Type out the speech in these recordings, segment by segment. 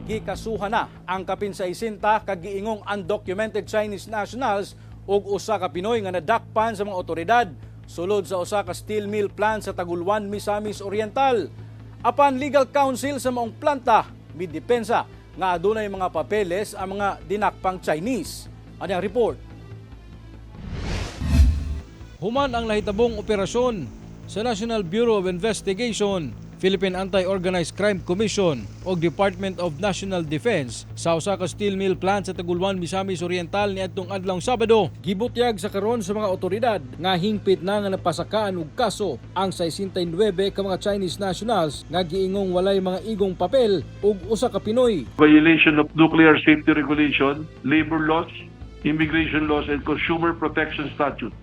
gikasuhan na ang kapin sa isinta kagiingong undocumented Chinese nationals ug usa ka Pinoy nga nadakpan sa mga otoridad sulod sa usa ka steel mill plant sa Taguluan, Misamis Oriental. Apan legal counsel sa maong planta midepensa nga adunay mga papeles ang mga dinakpang Chinese. Ano ang report? Human ang nahitabong operasyon sa National Bureau of Investigation, Philippine Anti-Organized Crime Commission o Department of National Defense sa usa ka steel mill plant sa Taguluan, Misamis Oriental niadtong adlawng Sabado. Gibutyag sa karon sa mga otoridad nga hingpit na nga napasakaan og kaso ang 69 ka mga Chinese nationals nga giingong walay mga igong papel ug usa ka Pinoy. Violation of nuclear safety regulation, labor laws, immigration laws, and consumer protection statute.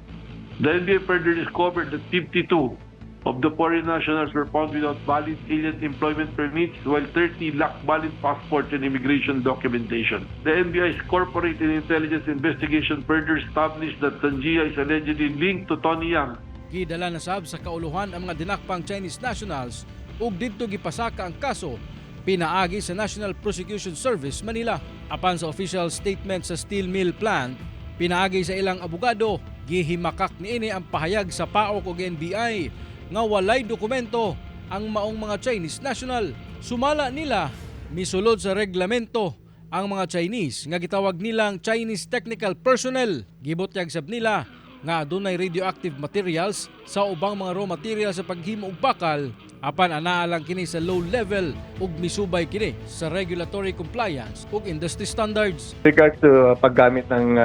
The NBI further discovered that 52 of the foreign nationals were found without valid alien employment permits, while 30 lacked valid passport and immigration documentation. The NBI's Corporate and Intelligence Investigation further established that Tanjia is allegedly linked to Tony Yang. Gidala na sab sa kauluhan ang mga dinakpang Chinese nationals ug didto gipasaka ang kaso pinaagi sa National Prosecution Service Manila. Apan sa official statement sa steel mill plant, pinaagi sa ilang abogado, gihimakak niini ang pahayag sa PAOK ug NBI nga walay dokumento ang maong mga Chinese national. Sumala nila misulod sa reglamento ang mga Chinese nga gitawag nilang Chinese Technical Personnel. Gibutyag sab nila nga adunay radioactive materials sa ubang mga raw materials sa paghimo og bakal, apan anaa lang kini sa low level ug misubay kini sa regulatory compliance ug industry standards. Regards to paggamit ng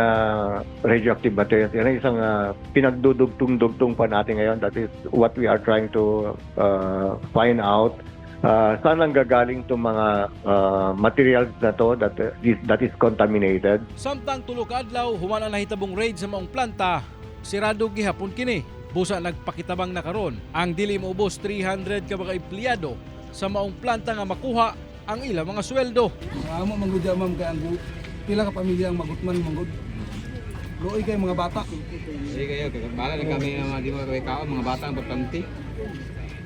radioactive materials, yan ang isang pinagdudugtong-dugtong pa natin ngayon. That is what we are trying to find out. Saan ang gagaling itong mga materials na to that is contaminated. Samtang tulo ka adlaw human ang nahitabong raid sa maong planta, sirado gihapon kini. Busa nagpakitabang na karon ang dili moubos 300 ka mga empleyado sa maong planta nga makuha ang ilang mga sweldo. Amo manggudya ma'am kay ang pila ka pamilya ang magutman manggud. Luoy kay mga bata. Sige kayo, bala na kami mga di mga kao, mga bata ang importante.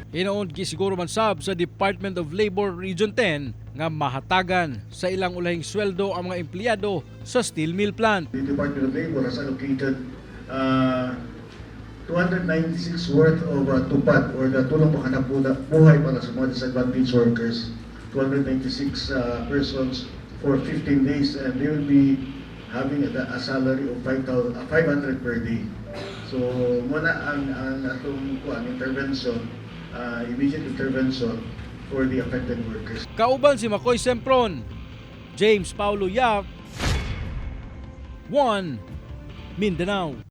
Hinoon gisiguro man sab sa Department of Labor Region 10 nga mahatagan sa ilang ulahing sweldo ang mga empleyado sa steel mill plant. The Department of Labor has allocated 296 worth of tupad or the tulong panghanap buhay para sa mga disadvantaged workers. 296 persons for 15 days and they will be having a salary of 500 per day. So muna ang atong intervention, immediate intervention for the affected workers. Kauban si Makoy Sempron, James Paulo Yap, 1 Mindanao.